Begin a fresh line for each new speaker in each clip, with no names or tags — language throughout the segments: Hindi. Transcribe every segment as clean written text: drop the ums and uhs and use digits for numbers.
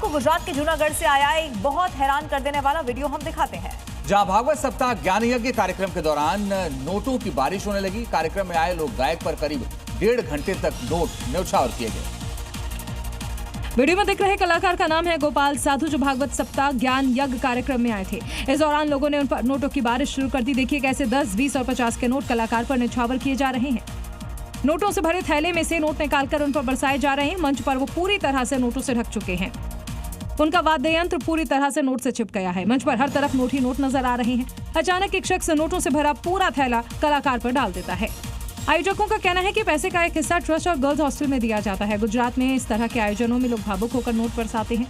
आपको गुजरात के जूनागढ़ से आया एक बहुत हैरान कर देने वाला वीडियो हम दिखाते हैं,
जहां भागवत सप्ताह ज्ञान यज्ञ कार्यक्रम के दौरान नोटों की बारिश होने लगी। कार्यक्रम में आए लोग गायक पर करीब 1.5 घंटे तक नोट न्यौछावर किए गए।
वीडियो में दिख रहे कलाकार का नाम है गोपाल साधु, जो भागवत सप्ताह ज्ञान यज्ञ कार्यक्रम में आए थे। इस दौरान लोगों ने उन पर नोटों की बारिश शुरू कर दी। देखिए कैसे 10, 20 और 50 के नोट कलाकार पर न्यौछावर किए जा रहे हैं। नोटों से भरे थैले में से नोट निकालकर उन पर बरसाए जा रहे हैं। मंच पर वो पूरी तरह से नोटों से ढक चुके हैं। उनका वाद्य यंत्र पूरी तरह से नोट से चिप गया है। मंच पर हर तरफ नोट ही नोट नजर आ रहे हैं। अचानक एक शख्स नोटों से भरा पूरा थैला कलाकार पर डाल देता है। आयोजकों का कहना है कि पैसे का एक हिस्सा ट्रस्ट और गर्ल्स हॉस्टल में दिया जाता है। गुजरात में इस तरह के आयोजनों में लोग भावुक होकर नोट बरसाते हैं।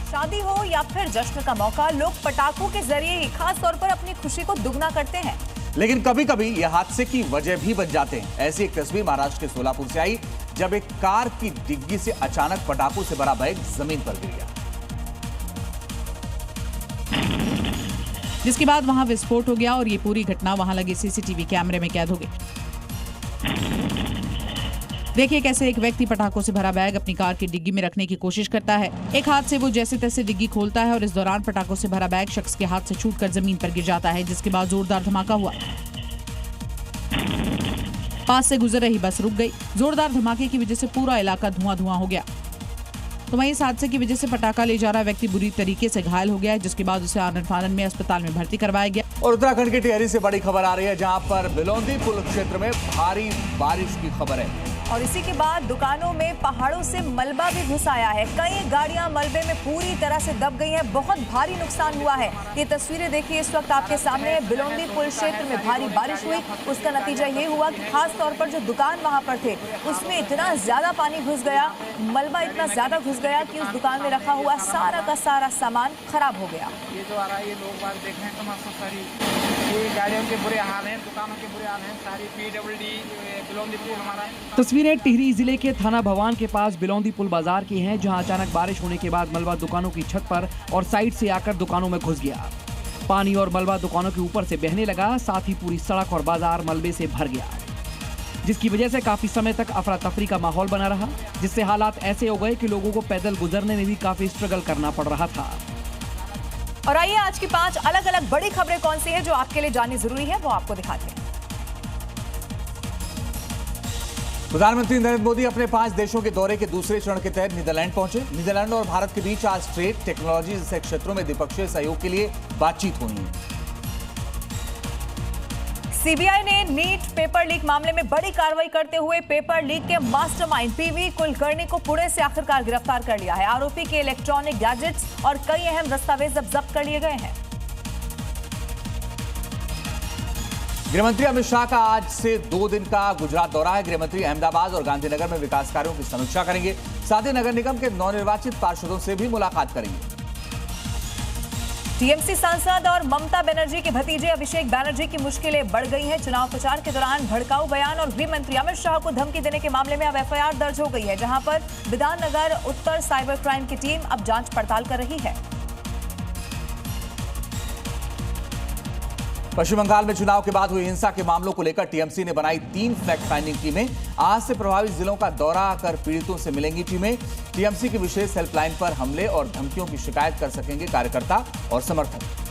शादी हो या फिर जश्न का मौका, लोग पटाखों के जरिए ही खास तौर पर अपनी खुशी को दुगना करते हैं।
लेकिन कभी कभी यह हादसे की वजह भी बन जाते हैं। ऐसी एक तस्वीर महाराष्ट्र के सोलापुर से आई, जब एक कार की डिग्गी से अचानक पटाखों से भरा बैग जमीन पर गिर गया,
जिसके बाद वहां विस्फोट हो गया और ये पूरी घटना वहां लगे सीसीटीवी कैमरे में कैद हो गई। देखिए कैसे एक व्यक्ति पटाखों से भरा बैग अपनी कार की डिग्गी में रखने की कोशिश करता है। एक हाथ से वो जैसे तैसे डिग्गी खोलता है और इस दौरान पटाखों से भरा बैग शख्स के हाथ से छूटकर जमीन पर गिर जाता है, जिसके बाद जोरदार धमाका हुआ। पास से गुजर रही बस रुक गई। जोरदार धमाके की वजह से पूरा इलाका धुआं हो गया। तो वहीं इस हादसे की वजह से पटाखा ले जा रहा व्यक्ति बुरी तरीके से घायल हो गया है, जिसके बाद उसे आनन फानन में अस्पताल में भर्ती करवाया गया।
और उत्तराखंड के टिहरी से बड़ी खबर आ रही है, जहां पर बिलोंदी पुल क्षेत्र में भारी बारिश की खबर है।
और इसी के बाद दुकानों में पहाड़ों से मलबा भी घुस आया है। कई गाड़ियां मलबे में पूरी तरह से दब गई हैं। बहुत भारी नुकसान हुआ है। ये तस्वीरें देखिए इस वक्त आपके सामने। बिलोंदी पुल क्षेत्र में भारी बारिश हुई, उसका नतीजा ये हुआ कि खास तौर पर जो दुकान वहां पर थे उसमें इतना ज्यादा पानी घुस गया, मलबा इतना ज्यादा घुस गया कि उस दुकान में रखा हुआ सारा का सारा सामान खराब हो गया।
ये जो आ रहा है, ये लोग बात देख रहे हैं तमाशा, सारी ये गाड़ियों के बुरे हाल हैं, दुकानों के बुरे हाल हैं, सारी PWD बिलोंदी पुल हमारा।
तस्वीरें टिहरी जिले के थाना भवान के पास बिलोंदी पुल बाजार की हैं, जहां अचानक बारिश होने के बाद मलबा दुकानों की छत पर और साइड से आकर दुकानों में घुस गया। पानी और मलबा दुकानों के ऊपर से बहने लगा, साथ ही पूरी सड़क और बाजार मलबे से भर गया, जिसकी वजह से काफी समय तक अफरा तफरी का माहौल बना रहा, जिससे हालात ऐसे हो गए कि लोगों को पैदल गुजरने में भी काफी स्ट्रगल करना पड़ रहा था।
और आइए आज की 5 अलग अलग बड़ी खबरें कौन सी है जो आपके लिए जाननी जरूरी है, वो आपको दिखाते हैं।
प्रधानमंत्री नरेंद्र मोदी अपने 5 देशों के दौरे के दूसरे चरण के तहत नीदरलैंड पहुंचे। नीदरलैंड और भारत के बीच आज ट्रेड, टेक्नोलॉजी जैसे क्षेत्रों में द्विपक्षीय सहयोग के लिए बातचीत हुई है।
सीबीआई ने नीट पेपर लीक मामले में बड़ी कार्रवाई करते हुए पेपर लीक के मास्टरमाइंड PV कुलकर्णी को पुणे से आखिरकार गिरफ्तार कर लिया है। आरोपी के इलेक्ट्रॉनिक गैजेट्स और कई अहम दस्तावेज अब जब्त कर लिए गए हैं।
गृहमंत्री अमित शाह का आज से 2 दिन का गुजरात दौरा है। गृहमंत्री अहमदाबाद और गांधीनगर में विकास कार्यों की समीक्षा करेंगे। साथ ही नगर निगम के नवनिर्वाचित पार्षदों से भी मुलाकात करेंगे।
टीएमसी सांसद और ममता बनर्जी के भतीजे अभिषेक बनर्जी की मुश्किलें बढ़ गई हैं। चुनाव प्रचार के दौरान भड़काऊ बयान और गृह मंत्री अमित शाह को धमकी देने के मामले में अब FIR दर्ज हो गई है, जहां पर विधाननगर उत्तर साइबर क्राइम की टीम अब जांच पड़ताल कर रही है।
पश्चिम बंगाल में चुनाव के बाद हुई हिंसा के मामलों को लेकर टीएमसी ने बनाई 3 फैक्ट फाइंडिंग टीमें। आज से प्रभावित जिलों का दौरा कर पीड़ितों से मिलेंगी टीमें। टीएमसी की विशेष हेल्पलाइन पर हमले और धमकियों की शिकायत कर सकेंगे कार्यकर्ता और समर्थक।